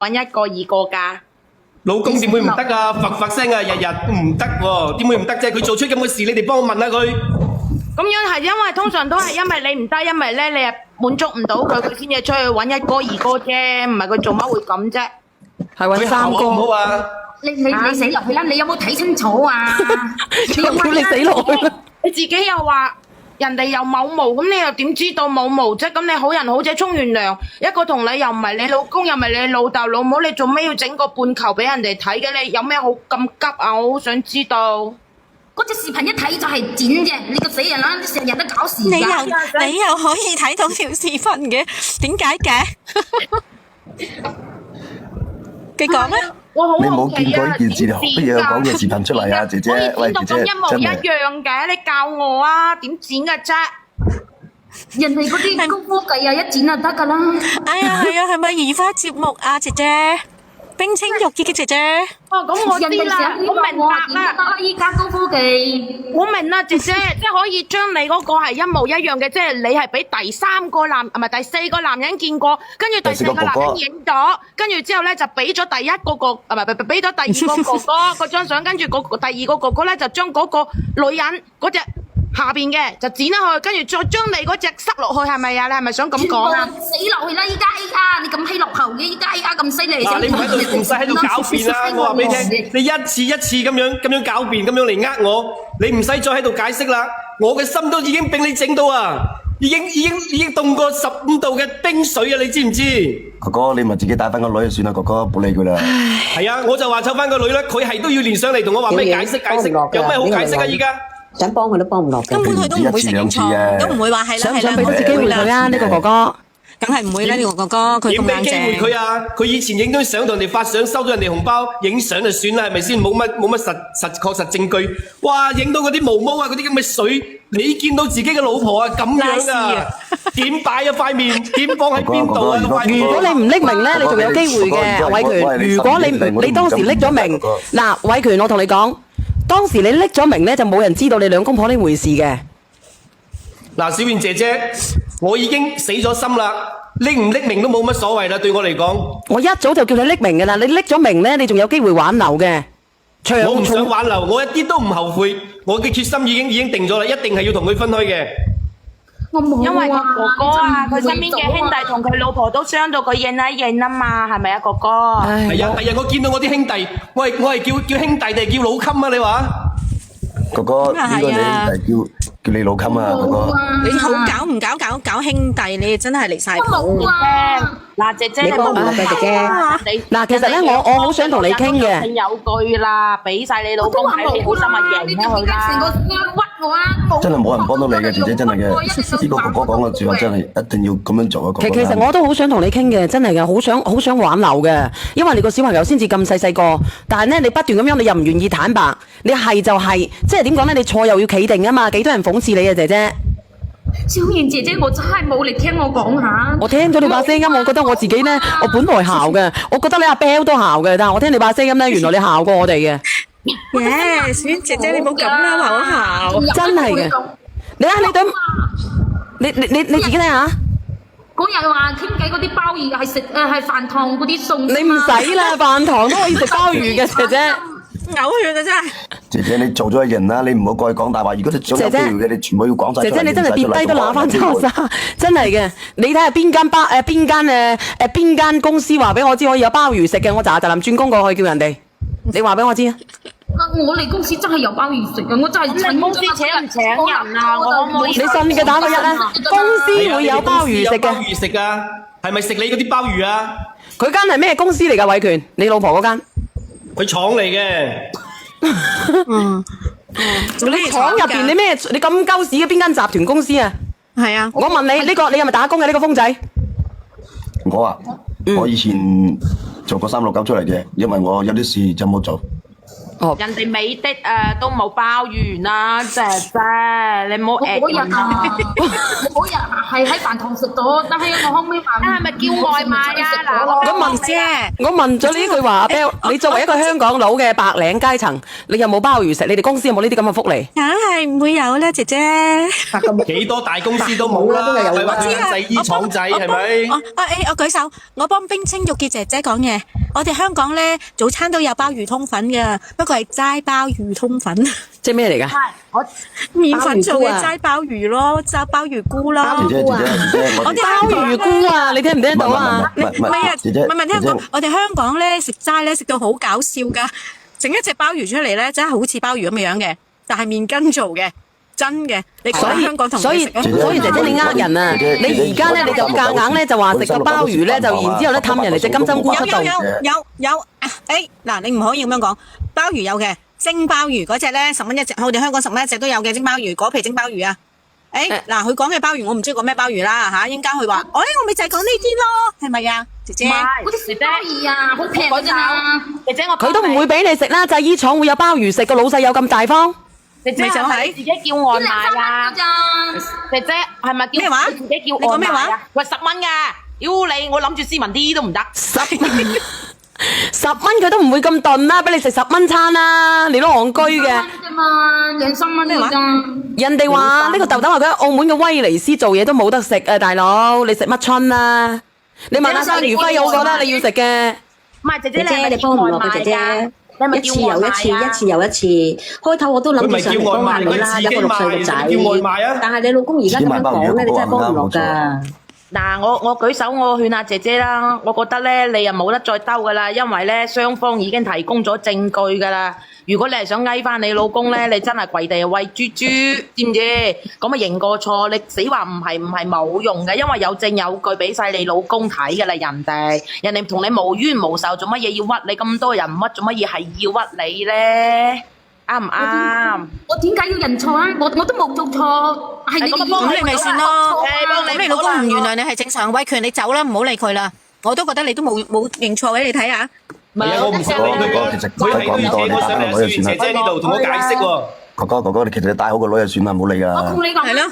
揾一個二個㗎。老公點會唔得啊？發聲啊，日日唔得喎，點會唔得啫？佢做出咁嘅事，你哋幫我問下佢。咁樣係因為通常都係因為你唔得，因為咧你係滿足唔到佢，佢先至出去揾一哥二哥啫，唔係佢做乜會咁啫？係揾三佢好唔好個，啊？你死入去啦！你有冇睇清楚啊？叫你死落去啦！你自己又話人哋又冇毛，咁你又點知道冇毛啫？咁你好人好姐沖完涼，一個同你又唔係你老公，又唔係你老豆老母，你做咩要整個半球俾人哋睇嘅？你有咩好咁急啊？我好想知道。嗰隻視頻一睇就係剪嘅，你個死人啦！你成日都搞事㗎。你又可以睇到條視頻嘅，點解嘅？你講咩？我好你冇好奇啊！見過呢件事，你乜嘢講嘅視頻出嚟啊，姐姐？喂，姐姐，可以剪到咁一模一真係樣嘅，你教我啊，點剪嘅啫？人哋嗰啲高科技啊，一剪就得㗎啦。哎呀，係啊，係咪移花接木啊，姐姐？冰清玉潔嘅姐姐。哦，咁我知人哋啦，成日我明白剪得啦。啦，依家高科技。我明啦，姐姐，即係可以將你嗰個係一模一樣嘅，即係你係俾第三個男，唔係第四個男人見過，跟住第四個男人影咗，跟住之後咧就俾咗第一個個，唔係俾咗第二個哥哥嗰張相，跟住第二個哥哥咧就將嗰個女人嗰隻下邊嘅就剪咗去，跟住再將你嗰隻塞落去，係咪啊？你係咪想咁講啊？死落去啦！依家你咁閪落後嘅，依家咁犀利，嗱，你唔使喺度狡辯啦！我話俾你聽，你一次一次咁樣狡辯，咁樣嚟呃我，你唔使再喺度解釋啦。我嘅心都已經俾你整到啊，已經凍過15度嘅冰水啊！你知唔知？哥哥，你咪自己帶翻個女就算啦，哥哥，冇理佢啦。係啊，我就話湊翻個女啦，佢係都要連上嚟同我話咩解釋，有咩好解釋啊？依家想幫佢都幫唔落嘅。根本佢都唔會承認錯，都唔會話係啦想唔係啦，想俾多次機會佢啊？呢個哥哥，梗係唔會啦，呢個哥哥佢咁硬點俾機會淨。佢啊？佢以前影張相同人哋發相，收到人哋紅包，影相就算啦，係咪先？冇乜確實證據。哇！影到嗰啲毛毛啊，嗰啲咁嘅水，你見到自己嘅老婆啊咁樣啊？點擺啊塊面？點放喺邊度啊？塊面？如果你唔匿名咧，你仲有機會嘅，偉權。如果你當時匿咗名，嗱，偉權，我同你講，當時你匿咗名咧，就冇人知道你兩公婆呢回事嘅。嗱，小燕姐姐，我已經死咗心啦，匿唔匿名都冇乜所謂啦，對我嚟講。我一早就叫你匿名嘅啦，你匿咗名咧，你仲有機會挽留嘅。我唔想挽留，我一啲都唔後悔，我嘅決心已經定咗啦，一定係要同佢分開嘅。我冇啊，因為個哥哥啊，佢身邊嘅兄弟同佢老婆都傷到佢認一認啊嘛，係咪啊，哥哥？係啊，第日我見到我啲兄弟，我係叫兄弟定係叫老襟啊？你話？哥哥，呢個你兄弟叫你老襟啊，哥哥。你好搞唔搞兄弟，你真係離晒譜。嗱，姐姐，你幫唔落嘅姐姐。嗱，其實咧，我好想同你傾嘅。有句啦，俾晒你老公睇，你好心啊，贏咗佢啦。成個屈我啊！真係冇人幫到你嘅，姐姐真係嘅。呢個哥哥講嘅説話真係一定要咁樣做啊！其實我都好想同你傾嘅，真係嘅，好想挽留嘅，因為你個小朋友先至咁細個，但係咧你不斷咁樣，你又唔願意坦白，你係就係，即係點講咧？你錯又要企定啊嘛，幾多人諷刺你啊，姐姐。小燕姐姐，我真係冇嚟聽我講下。我聽咗你把聲音，我覺得我自己咧，我本來姣嘅，我覺得你阿 Bell 都姣嘅，但係我聽你把聲音咧，原來你姣過我哋嘅。耶，小燕姐姐你冇咁啦，好姣。真係嘅。你啊，你對，你自己睇下。嗰日話傾偈嗰啲鮑魚係食係飯堂嗰啲餸。你唔使啦，飯堂都可以食鮑魚嘅，姐姐。嘔血啊真係！姐姐，你做咗人啦，你唔好過去講大話。如果你想有機會嘅，你全部要講晒出嚟。姐姐，你真係跌低都揦翻抽沙，真係嘅。你睇下邊間公司話俾我知可以有鮑魚食嘅，我就臨轉工過去叫人哋。你話俾我知啊！我哋公司真係有鮑魚食嘅，我真係咁你公司請唔請人啊？我可唔可以？你信嘅打個一啦，公司會有鮑魚食嘅。鮑魚食啊？係咪食你嗰啲鮑魚啊？佢間係咩公司嚟㗎？偉權，你老婆嗰間？佢廠嚟嘅。你廠入邊你咩？你咁鳩屎嘅邊間集團公司啊？係啊。我問你呢個，你係咪打工嘅呢個風仔？我啊，我以前做過369出嚟嘅，因為我有啲事就冇做。哦，人哋美的都冇鮑魚啦，姐姐，你唔好我嗰日人啊，我嗰日係喺飯堂食咗，但係我後尾飯係咪叫外賣啊？嗱，咁問啫，我問咗呢句話，阿 Bell，你作為一個香港佬嘅白領階層，你有冇鮑魚食？你哋公司有冇呢啲咁嘅福利？梗係唔會有啦，姐姐。幾多大公司都冇啦，係咪製衣廠仔係咪？我舉手，我幫冰清玉潔姐姐講嘢。我哋香港咧早餐都有鮑魚通粉㗎，不過係齋鮑魚通粉，即係咩嚟㗎？我麵粉做嘅齋鮑魚咯，齋鮑魚菇啦。姐姐，我哋鮑魚菇啊，你聽唔聽到啊？唔係啊，姐姐，唔係聽講，我哋香港咧食齋咧食到好搞笑㗎，整一隻鮑魚出嚟咧，真係好似鮑魚咁嘅樣嘅，但係面筋做嘅。真嘅，你講香港同所以姐姐你呃人啊！你而家咧你就夾硬咧就話食個鮑魚咧，就然之後咧氹人哋隻金針菇出度。有嗱，你唔可以咁樣講，鮑魚有嘅，蒸鮑魚嗰隻咧10蚊一隻，我哋香港10蚊一隻都有嘅蒸鮑魚，果皮蒸鮑魚啊！嗱，佢講嘅鮑魚我唔知講咩鮑魚啦嚇，應該佢話，我咪就係講呢啲咯，係咪啊，姐姐？嗰啲鮑魚啊，好平嗰陣啊，姐姐我佢都唔會俾你食啦，製衣廠會有鮑魚食，個老細有咁大方？姐姐係咪自己叫外賣啊？姐姐係咪叫咩話？自己叫外賣啊？喂，10蚊㗎，妖你，我諗住斯文啲都唔得。10蚊佢都唔會咁鈍啦，俾你食10蚊餐啦，你都戇居嘅。啫嘛，2-3蚊啫嘛。人哋話呢個豆豆話佢喺澳門嘅威尼斯做嘢都冇得食啊，大佬，你食乜春啊？你問下生如輝好過啦，你要食嘅。唔係姐姐，姐姐你幫唔落嘅姐姐。一次又一次，一次又一次。開頭我都諗住上嚟幫下你啦，一個6歲嘅仔。但係你老公而家咁樣講咧，你真係幫唔落㗎。嗱，我舉手，我勸下姐姐啦。我覺得咧，你又冇得再兜㗎啦，因為咧雙方已經提供咗證據㗎啦。如果你係想翳翻你老公咧，你真係跪地餵豬豬，知唔知？咁啊認過錯，你死話唔係冇用嘅，因為有證有據俾晒你老公睇㗎啦，人哋同你無冤無仇，做乜嘢要屈你咁多人屈？做乜嘢係要屈你咧？啱唔啱？我點解要認錯啊？我都冇做錯，係你咁你咪算咯。咁你老公唔原諒你係正常，威權你走啦，唔好理佢啦。我都覺得你都冇認錯嘅，你睇下。唔係啊，我唔想講佢係佢要請我上嚟雪姐姐呢度同我解釋喎。哥哥，你其實你帶好個女就算啦，唔好理㗎。我同你講係咯，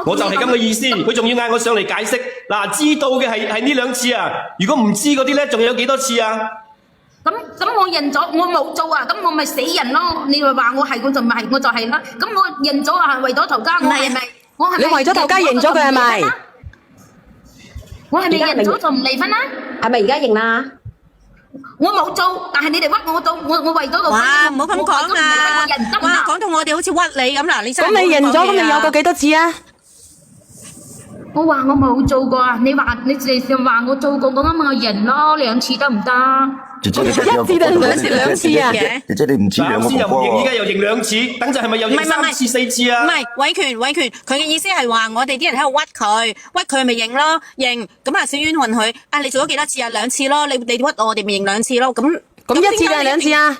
我就係咁嘅意思，佢仲要嗌我上嚟解釋。嗱，知道嘅係呢2次啊，如果唔知嗰啲咧，仲有幾多次啊？咁我認咗，我冇做啊，咁我咪死人咯！你咪話我係，我就唔係，我就係啦。咁我認咗啊，係為咗頭家，我係咪？你為咗頭家認咗佢係咪？我係咪認咗就唔離婚啦？係咪而家認啦？我冇做，但係你哋屈我做，我為咗個。哇，唔好咁講啊！哇，講到我哋好似屈你咁啦，你真係。咁你認咗，咁你有過幾多次啊？我話我冇做過啊！你話你哋話我做過，我啱我認咯，2次得唔得？姐姐，你一次定兩次啊？姐姐，你唔知兩個啱先又唔認，而哥家又認2次，等陣係咪又認3次4次啊？唔係，偉權，佢嘅意思係話我哋啲人喺度屈佢咪認咯，認咁啊，小婉問佢啊，你做咗幾多次啊？2次咯，你屈我哋咪認2次咯，咁1次定2次啊？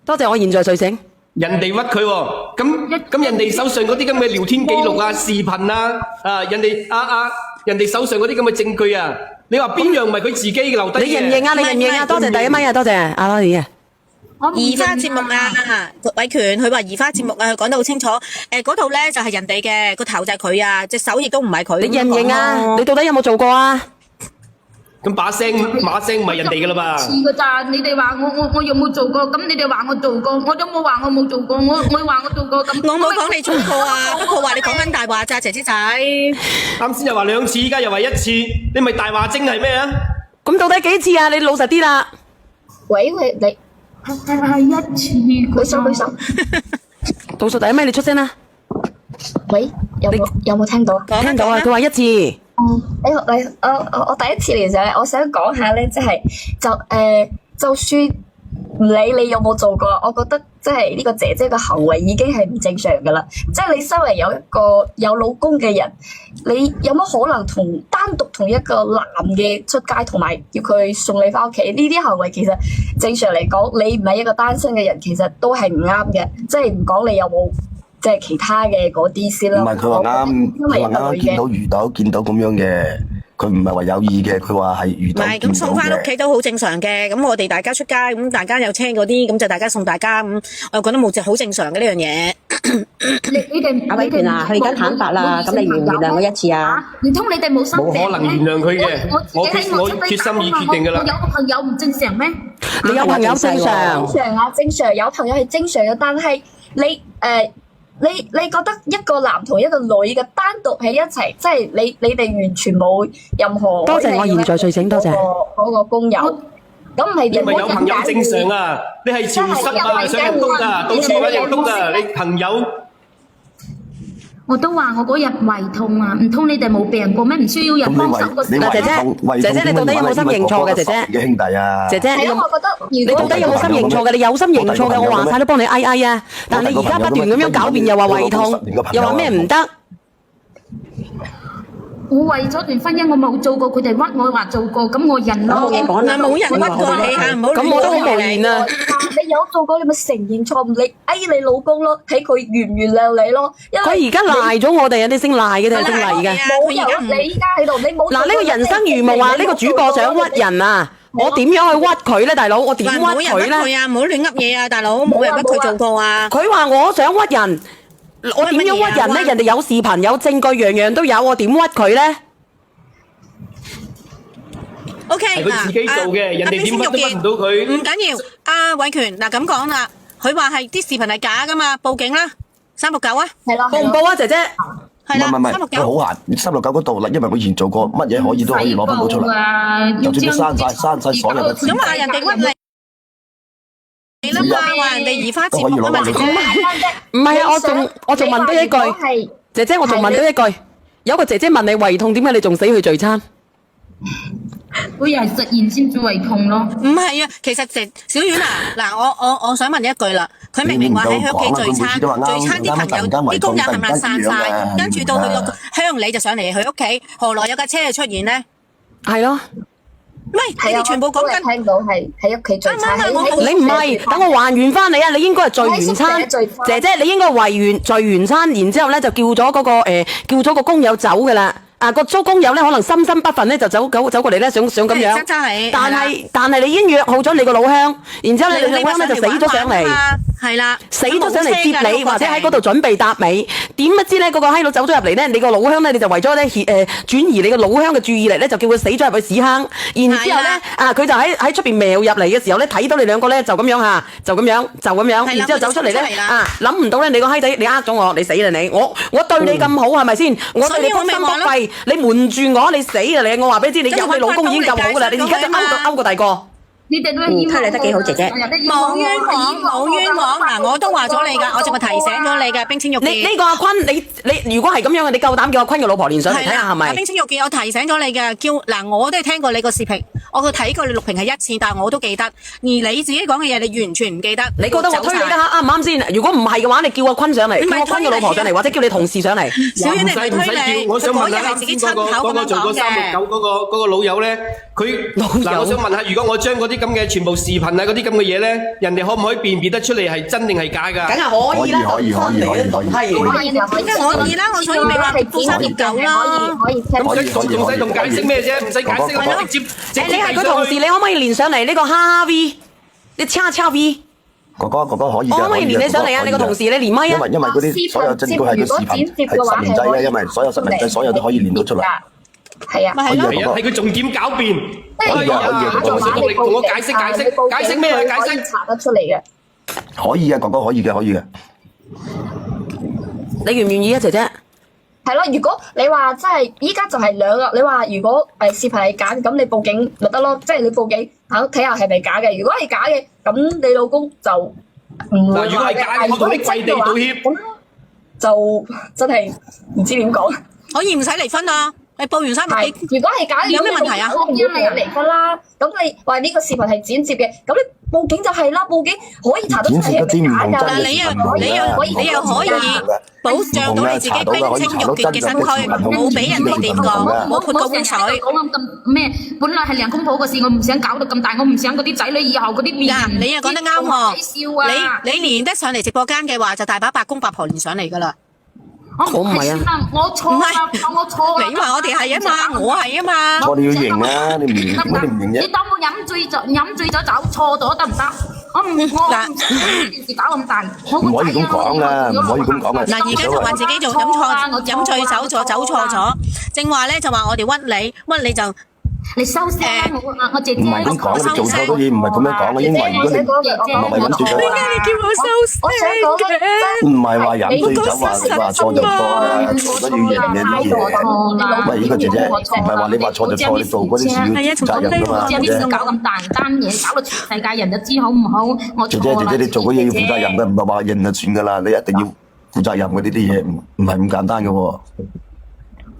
多謝我現在睡醒。人哋屈佢喎，咁人哋手上嗰啲咁嘅聊天記錄啊、視頻啊，人哋手上嗰啲咁嘅證據啊，你話邊樣唔係佢自己留低嘅？你認唔認啊？你認唔認啊？多謝第1米啊！多謝阿多兒啊！移花節目啊，偉權佢話移花節目啊，佢講得好清楚。嗰度咧就係人哋嘅，個頭就係佢啊，隻手亦都唔係佢。你認唔認啊？你到底有冇做過啊？咁把聲唔係人哋噶啦吧？似噶咋？你哋話我有冇做過？咁你哋話我做過，我都冇話我冇做過。我話我做過咁。我冇講你做過啊，不過話你講緊大話咋，姐姐仔。啱先又話2次，依家又話1次，你咪大話精係咩啊？咁到底幾次啊？你老實啲啦。喂，你係1次。舉手。倒數第1米，你出聲啦。喂，有冇聽到？聽到啊，佢話1次。我第一次嚟就係我想講下咧，即係就算唔理你有冇做過，我覺得即係呢個姐姐嘅行為已經係唔正常噶啦。即係你身為有一個有老公嘅人，你有乜可能單獨同一個男嘅出街，同埋要佢送你翻屋企？呢啲行為其實正常嚟講，你唔係一個單身嘅人，其實都係唔啱嘅。即係唔講你有冇即係其他嘅嗰啲先啦。唔係佢話啱，佢話啱見到遇到咁樣嘅，佢唔係話有意嘅，佢話係遇唔係到見到咁送翻屋嘅。企都好正常嘅。咁我哋大家出街咁，大家有車嗰啲，咁就大家送大家咁，我又覺得冇好正常嘅呢樣嘢。你哋阿偉權啊，佢而家坦白啦，咁你原唔原諒我一次啊？唔通你哋冇心病冇可能原諒佢嘅我決心已決定㗎啦我有個朋友唔正常咩？你有朋友正常。正常啊，正常有朋友係正常嘅，但係你覺得一個男同一個女嘅單獨喺一齊，即係你哋完全冇任何多謝我現在睡醒，多謝嗰個工友，咁唔係你咪有朋友正常啊！你係潮濕啊，上人督啊，到處揾人督啊！你朋友我都話我嗰日胃痛啊，唔通你哋冇病過咩？唔需要人幫手個嗱姐姐你到底有冇心認錯嘅姐姐嘅兄弟啊？姐姐，係咯，我覺得你到底有冇心認錯嘅？你有心認錯嘅，我話晒都幫你哀哀啊！但你而家不斷咁樣狡辯，又話胃痛，又話咩唔得？我為咗段婚姻我冇做過，佢哋屈我話做過，咁我認咯。冇人屈過你嚇，唔好咁我都好無言啊！你有做過，你咪承認錯誤，你你老公咯，睇佢原唔原諒你咯。因為佢而家賴咗我哋啊！你姓賴嘅定係姓黎嘅？冇有你依家喺度，你冇嗱，呢個人生如夢話呢個主播想屈人啊！我點樣去屈佢咧，大佬？我點屈冇人屈佢咧？佢啊！唔好亂噏嘢啊，大佬，冇人屈佢做過啊。佢話我想屈人，我點樣屈人咧？人哋有視頻有證據，樣樣都有，我點屈佢咧？ O K， 係佢自己做嘅，人哋點屈都屈唔到佢。唔緊要，阿偉權嗱咁講啦，佢話係啲視頻係假噶嘛，報警啦，369啊，係咯，報唔報啊，姐姐？係啦，唔係，佢好閒，369嗰度啦，因為佢以前做過乜嘢可以都可以攞翻到出嚟，就算佢刪晒所有嘅字。咁話人哋屈你啦嘛，話人哋移花接木啊嘛，姐姐。唔係啊，我仲問多一句，姐姐我仲問多一句，有個姐姐問你胃痛，點解你仲死去聚餐？佢又係實現先至胃痛咯。唔係啊，其實小婉啊，嗱，我想問一句啦，佢明明話喺佢屋企聚餐，聚餐啲朋友啲工友冚唪唥散晒，跟住到佢個鄉里就上嚟佢屋企，何來有架車出現咧？係咯，喂，你哋全部講緊聽到係喺屋企聚餐，你唔係，等我還原翻你啊！你應該係聚完餐，姐姐你應該聚完餐，然之後咧就叫咗嗰個叫咗個工友走噶啦。啊個租工友咧可能心不忿咧就走過嚟咧想咁樣，但係你已經約好咗你個老鄉，然之後咧你老鄉咧就死咗上嚟，係啦，死咗上嚟接你或者喺嗰度準備搭尾，點不知咧嗰個閪佬走咗入嚟咧，你個老鄉咧你就為咗咧轉移你個老鄉嘅注意力咧，就叫佢死咗入去屎坑，然之後咧佢就喺出邊瞄入嚟嘅時候咧睇到你兩個咧就咁樣嚇，就咁樣，然之後走出嚟咧諗唔到咧你個閪仔你呃咗我，你死啦你，我對你咁好係咪先？我對你不心不肺。你瞞住我，你死啦你！我話俾你知，你有你老公已經夠好噶啦，你而家就勾個第個。你哋都係冤枉，睇你得幾好，姐姐。冇冤枉，冇冤枉。嗱，我都話咗你㗎，我淨係提醒咗你㗎，冰清玉潔。呢個阿坤，你如果係咁樣嘅，你夠膽叫阿坤嘅老婆連上嚟睇下係咪？冰清玉潔，我提醒咗你嘅，嗱，我都係聽過你個視頻，我睇過你錄屏係1次，但係我都記得。而你自己講嘅嘢，你完全唔記得。你覺得我推你得啱唔啱先？如果唔係嘅話，你叫阿坤上嚟，叫阿坤嘅老婆上嚟，或者叫你同事上嚟。小婉，你唔係推你，我想問下自己親口咁樣做過369嗰個老友咧，佢嗱，我想問下，如果我將嗰啲咁嘅全部視頻啊嗰啲咁嘅嘢咧，人哋可唔可以辨別得出嚟係真定係假㗎？梗係可以啦，可以。點解可以啦？我所以咪話369啦。咁仲使同解釋咩啫？唔使解釋，我直接你係佢同事，你可唔可以連上嚟呢個哈哈 V？你叉 V？哥哥可以嘅，我可唔可以連你上嚟啊？你個同事你連咪啊？因為嗰啲所有證據係個視頻係實名制嘅，因為所有實名制所有都可以連到出嚟。係啊，係佢重點狡辯。可以同我解釋咩啊？解釋查得出嚟嘅。可以嘅，哥哥可以嘅。你願唔願意啊，姐姐？係咯，如果你話真係依家就係兩個，你話如果視頻係假嘅，咁你報警咪得咯，即係你報警睇下係咪假嘅。如果係假嘅，咁你老公就唔會。嗱，如果係假嘅，我同你跪地道歉。咁就真係唔知點講。可以唔使離婚啊！你報完300幾，如果係假嘅，有咩問題啊？咁你有離婚啦。咁你話呢個視頻係剪接嘅，咁你報警就係啦，報警可以查到出嚟係咪假㗎？你又可以保障到你自己冰清玉潔嘅身軀，冇俾人哋掂過，冇潑過污水。講咁咩？本來係兩公婆嘅事，我唔想搞到咁大，我唔想嗰啲仔女以後嗰啲面。你又講得啱喎！笑啊！你連得上嚟直播間嘅話，就大把白公八婆連上嚟㗎啦。我唔係啊，我錯啦，我錯啦。你話我哋係啊嘛，我係啊嘛。錯你要認啊，你唔認點解你唔認啫？你當我飲醉咗酒錯咗得唔得？我唔想件事搞咁大。唔可以咁講啊，唔可以咁講啊。嗱，而家就話自己做飲醉酒走錯咗，正話咧就話我哋屈你就。你收聲啦！我姐姐，唔係咁講，你做錯咗嘢唔係咁樣講嘅，因為如果你唔係飲醉酒，點解你叫我收聲嘅？唔係話飲醉酒話你話錯就錯啊，錯都要認嘅啲嘢。喂，呢個姐姐唔係話你話錯就錯，你做嗰啲事要責任㗎嘛。姐姐搞咁大單嘢，搞到全世界人就知好唔好？我錯啦。姐姐，你做嗰嘢要負責任嘅，唔係話認就算㗎啦，你一定要負責任嘅呢啲嘢，唔係咁簡單嘅喎。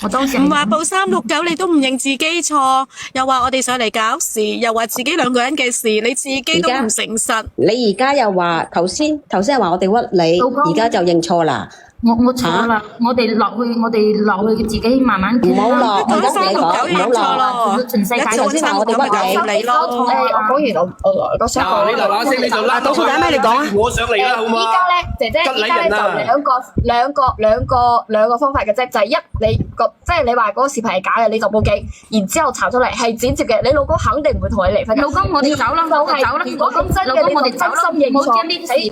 我當時唔話報369，你都唔認自己錯，又話我哋上嚟搞事，又話自己兩個人嘅事，你自己都唔誠實。你而家又話頭先係話我哋屈你，而家就認錯啦。我錯啦，我哋落去自己慢慢唔好落，報369認錯咯，全世界頭先話我哋屈你咯。我講完我想講。你嗱嗱聲你就拉倒數第一咩？你講啊！我上嚟啦，好唔好啊？依家咧，姐姐，依家咧就兩個方法嘅啫，就係即係你話嗰個視頻係假嘅，你就報警，然之後查出嚟係剪接嘅，你老公肯定唔會同你離婚。老公，我哋走啦，就係如果咁真嘅，你就真心認錯。